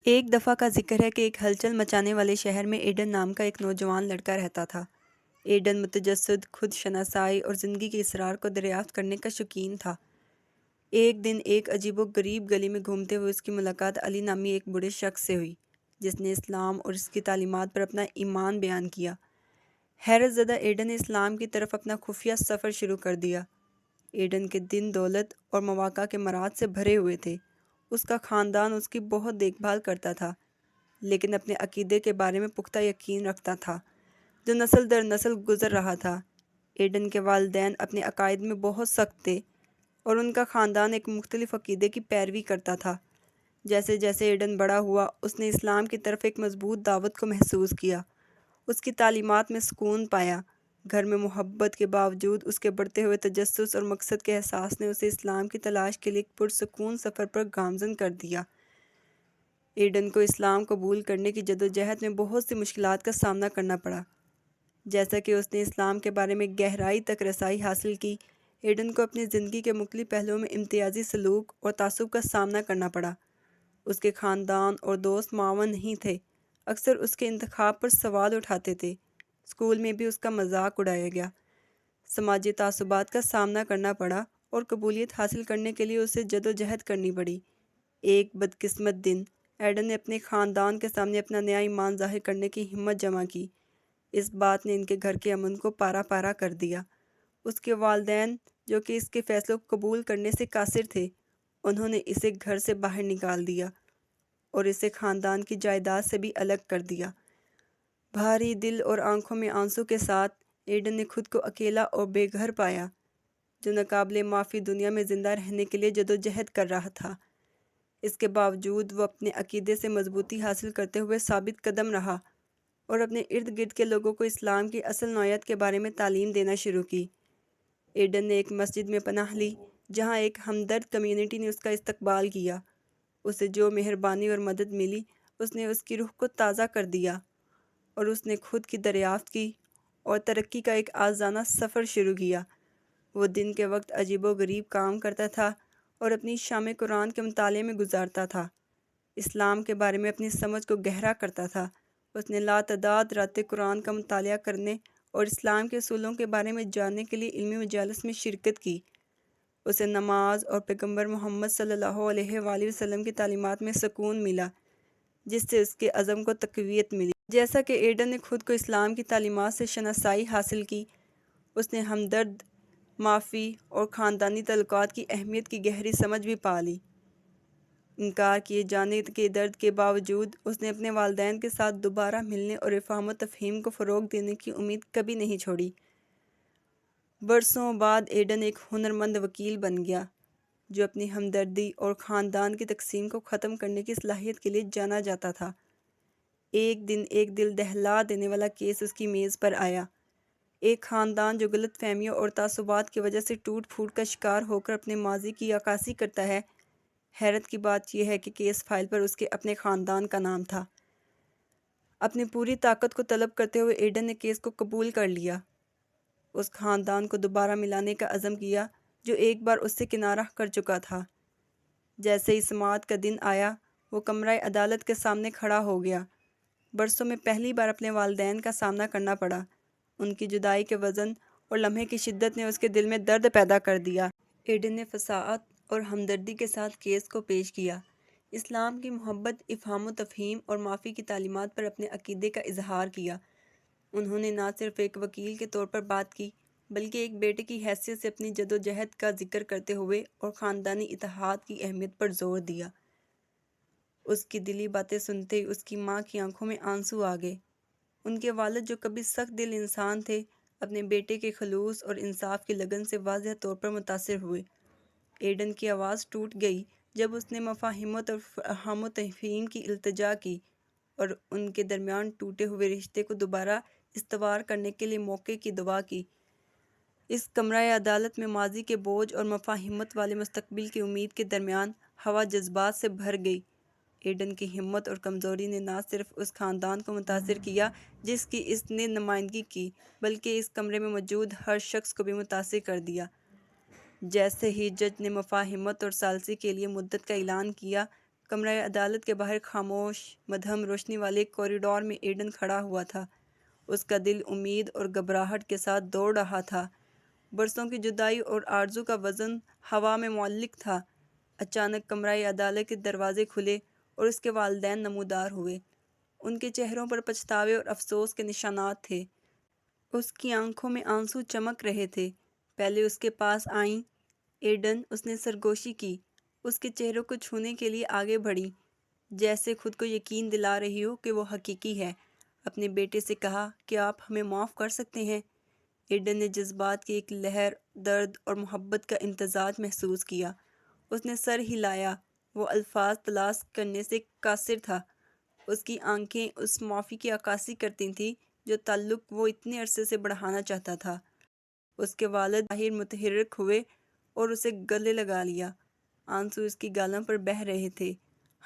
ایک دفعہ کا ذکر ہے کہ ایک ہلچل مچانے والے شہر میں ایڈن نام کا ایک نوجوان لڑکا رہتا تھا۔ ایڈن متجسد، خود شناسائی اور زندگی کے اسرار کو دریافت کرنے کا شوقین تھا۔ ایک دن ایک عجیب و غریب گلی میں گھومتے ہوئے اس کی ملاقات علی نامی ایک بوڑھے شخص سے ہوئی، جس نے اسلام اور اس کی تعلیمات پر اپنا ایمان بیان کیا۔ حیرت زدہ ایڈن نے اسلام کی طرف اپنا خفیہ سفر شروع کر دیا۔ ایڈن کے دن دولت اور مواقع کے مراد سے بھرے ہوئے تھے۔ اس کا خاندان اس کی بہت دیکھ بھال کرتا تھا، لیکن اپنے عقیدے کے بارے میں پختہ یقین رکھتا تھا، جو نسل در نسل گزر رہا تھا۔ ایڈن کے والدین اپنے عقائد میں بہت سخت تھے اور ان کا خاندان ایک مختلف عقیدے کی پیروی کرتا تھا۔ جیسے جیسے ایڈن بڑا ہوا، اس نے اسلام کی طرف ایک مضبوط دعوت کو محسوس کیا، اس کی تعلیمات میں سکون پایا۔ گھر میں محبت کے باوجود اس کے بڑھتے ہوئے تجسس اور مقصد کے احساس نے اسے اسلام کی تلاش کے لیے ایک پرسکون سفر پر گامزن کر دیا۔ ایڈن کو اسلام قبول کرنے کی جدوجہد میں بہت سی مشکلات کا سامنا کرنا پڑا۔ جیسا کہ اس نے اسلام کے بارے میں گہرائی تک رسائی حاصل کی، ایڈن کو اپنی زندگی کے مختلف پہلوؤں میں امتیازی سلوک اور تعصب کا سامنا کرنا پڑا۔ اس کے خاندان اور دوست معاون نہیں تھے، اکثر اس کے انتخاب پر سوال اٹھاتے تھے۔ اسکول میں بھی اس کا مذاق اڑایا گیا۔ سماجی تعصبات کا سامنا کرنا پڑا اور قبولیت حاصل کرنے کے لیے اسے جدوجہد کرنی پڑی۔ ایک بدقسمت دن ایڈن نے اپنے خاندان کے سامنے اپنا نیا ایمان ظاہر کرنے کی ہمت جمع کی۔ اس بات نے ان کے گھر کے امن کو پارا پارا کر دیا۔ اس کے والدین، جو کہ اس کے فیصلوں کو قبول کرنے سے قاصر تھے، انہوں نے اسے گھر سے باہر نکال دیا اور اسے خاندان کی جائیداد سے بھی الگ کر دیا۔ بھاری دل اور آنکھوں میں آنسو کے ساتھ ایڈن نے خود کو اکیلا اور بے گھر پایا، جو ناقابل معافی دنیا میں زندہ رہنے کے لیے جدوجہد کر رہا تھا۔ اس کے باوجود وہ اپنے عقیدے سے مضبوطی حاصل کرتے ہوئے ثابت قدم رہا اور اپنے ارد گرد کے لوگوں کو اسلام کی اصل نوعیت کے بارے میں تعلیم دینا شروع کی۔ ایڈن نے ایک مسجد میں پناہ لی، جہاں ایک ہمدرد کمیونٹی نے اس کا استقبال کیا۔ اسے جو مہربانی اور مدد ملی، اس نے اس کی روح کو تازہ کر دیا اور اس نے خود کی دریافت کی اور ترقی کا ایک آزادانہ سفر شروع کیا۔ وہ دن کے وقت عجیب و غریب کام کرتا تھا اور اپنی شام قرآن کے مطالعے میں گزارتا تھا۔ اسلام کے بارے میں اپنی سمجھ کو گہرا کرتا تھا۔ اس نے لاتعداد راتیں قرآن کا مطالعہ کرنے اور اسلام کے اصولوں کے بارے میں جاننے کے لیے علمی مجالس میں شرکت کی۔ اسے نماز اور پیغمبر محمد صلی اللہ علیہ وآلہ وسلم کی تعلیمات میں سکون ملا، جس سے اس کے عزم کو تقویت ملی۔ جیسا کہ ایڈن نے خود کو اسلام کی تعلیمات سے شناسائی حاصل کی، اس نے ہمدرد، معافی اور خاندانی تعلقات کی اہمیت کی گہری سمجھ بھی پا لی۔ انکار کیے جانے کے درد کے باوجود اس نے اپنے والدین کے ساتھ دوبارہ ملنے اور افہام و تفہیم کو فروغ دینے کی امید کبھی نہیں چھوڑی۔ برسوں بعد ایڈن ایک ہنرمند وکیل بن گیا، جو اپنی ہمدردی اور خاندان کی تقسیم کو ختم کرنے کی صلاحیت کے لیے جانا جاتا تھا۔ ایک دن ایک دل دہلا دینے والا کیس اس کی میز پر آیا۔ ایک خاندان جو غلط فہمیوں اور تعصبات کی وجہ سے ٹوٹ پھوٹ کا شکار ہو کر اپنے ماضی کی عکاسی کرتا ہے۔ حیرت کی بات یہ ہے کہ کیس فائل پر اس کے اپنے خاندان کا نام تھا۔ اپنی پوری طاقت کو طلب کرتے ہوئے ایڈن نے کیس کو قبول کر لیا۔ اس خاندان کو دوبارہ ملانے کا عزم کیا جو ایک بار اس سے کنارہ کر چکا تھا۔ جیسے ہی سماعت کا دن آیا، وہ کمرہ عدالت کے سامنے کھڑا ہو گیا۔ برسوں میں پہلی بار اپنے والدین کا سامنا کرنا پڑا۔ ان کی جدائی کے وزن اور لمحے کی شدت نے اس کے دل میں درد پیدا کر دیا۔ ایڈن نے فصاحت اور ہمدردی کے ساتھ کیس کو پیش کیا۔ اسلام کی محبت، افہام و تفہیم اور معافی کی تعلیمات پر اپنے عقیدے کا اظہار کیا۔ انہوں نے نہ صرف ایک وکیل کے طور پر بات کی، بلکہ ایک بیٹے کی حیثیت سے اپنی جدوجہد کا ذکر کرتے ہوئے اور خاندانی اتحاد کی اہمیت پر زور دیا۔ اس کی دلی باتیں سنتے ہی اس کی ماں کی آنکھوں میں آنسو آ گئے۔ ان کے والد، جو کبھی سخت دل انسان تھے، اپنے بیٹے کے خلوص اور انصاف کی لگن سے واضح طور پر متاثر ہوئے۔ ایڈن کی آواز ٹوٹ گئی جب اس نے مفاہمت اور افہام و تفہیم کی التجا کی اور ان کے درمیان ٹوٹے ہوئے رشتے کو دوبارہ استوار کرنے کے لیے موقع کی دعا کی۔ اس کمرہ عدالت میں ماضی کے بوجھ اور مفاہمت والے مستقبل کی امید کے درمیان ہوا جذبات سے بھر گئی۔ ایڈن کی ہمت اور کمزوری نے نہ صرف اس خاندان کو متاثر کیا جس کی اس نے نمائندگی کی، بلکہ اس کمرے میں موجود ہر شخص کو بھی متاثر کر دیا۔ جیسے ہی جج نے مفاہمت اور ثالثی کے لیے مدت کا اعلان کیا، کمرہ عدالت کے باہر خاموش مدھم روشنی والے کوریڈور میں ایڈن کھڑا ہوا تھا۔ اس کا دل امید اور گھبراہٹ کے ساتھ دوڑ رہا تھا۔ برسوں کی جدائی اور آرزو کا وزن ہوا میں معلق تھا۔ اچانک کمرہ عدالت کے دروازے کھلے اور اس کے والدین نمودار ہوئے۔ ان کے چہروں پر پچھتاوے اور افسوس کے نشانات تھے۔ اس کی آنکھوں میں آنسو چمک رہے تھے۔ پہلے اس کے پاس آئیں ایڈن، اس نے سرگوشی کی، اس کے چہرے کو چھونے کے لیے آگے بڑھی، جیسے خود کو یقین دلا رہی ہو کہ وہ حقیقی ہے۔ اپنے بیٹے سے کہا کہ آپ ہمیں معاف کر سکتے ہیں۔ ایڈن نے جذبات کی ایک لہر، درد اور محبت کا امتزاج محسوس کیا۔ اس نے سر ہلایا۔ وہ الفاظ تلاش کرنے سے قاصر تھا۔ اس کی آنکھیں اس معافی کی عکاسی کرتی تھیں جو تعلق وہ اتنے عرصے سے بڑھانا چاہتا تھا۔ اس کے والد باہر متحرک ہوئے اور اسے گلے لگا لیا۔ آنسو اس کی گالوں پر بہہ رہے تھے۔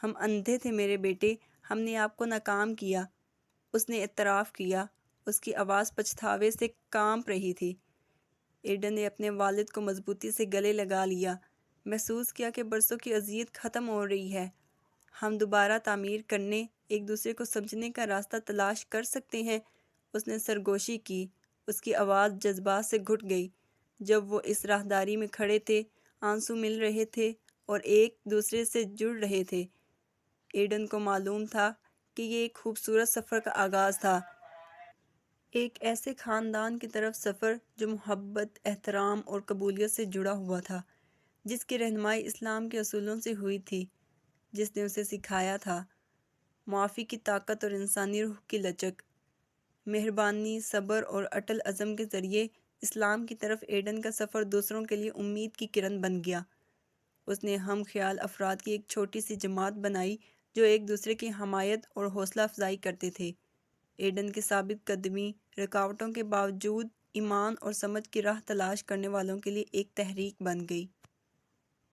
ہم اندھے تھے میرے بیٹے، ہم نے آپ کو ناکام کیا، اس نے اعتراف کیا۔ اس کی آواز پچھتاوے سے کانپ رہی تھی۔ ایڈن نے اپنے والد کو مضبوطی سے گلے لگا لیا، محسوس کیا کہ برسوں کی اذیت ختم ہو رہی ہے۔ ہم دوبارہ تعمیر کرنے، ایک دوسرے کو سمجھنے کا راستہ تلاش کر سکتے ہیں، اس نے سرگوشی کی۔ اس کی آواز جذبات سے گھٹ گئی۔ جب وہ اس راہداری میں کھڑے تھے، آنسو مل رہے تھے اور ایک دوسرے سے جڑ رہے تھے۔ ایڈن کو معلوم تھا کہ یہ ایک خوبصورت سفر کا آغاز تھا، ایک ایسے خاندان کی طرف سفر جو محبت، احترام اور قبولیت سے جڑا ہوا تھا، جس کی رہنمائی اسلام کے اصولوں سے ہوئی تھی، جس نے اسے سکھایا تھا معافی کی طاقت اور انسانی روح کی لچک۔ مہربانی، صبر اور اٹل عزم کے ذریعے اسلام کی طرف ایڈن کا سفر دوسروں کے لیے امید کی کرن بن گیا۔ اس نے ہم خیال افراد کی ایک چھوٹی سی جماعت بنائی جو ایک دوسرے کی حمایت اور حوصلہ افزائی کرتے تھے۔ ایڈن کی ثابت قدمی رکاوٹوں کے باوجود ایمان اور سمجھ کی راہ تلاش کرنے والوں کے لیے ایک تحریک بن گئی۔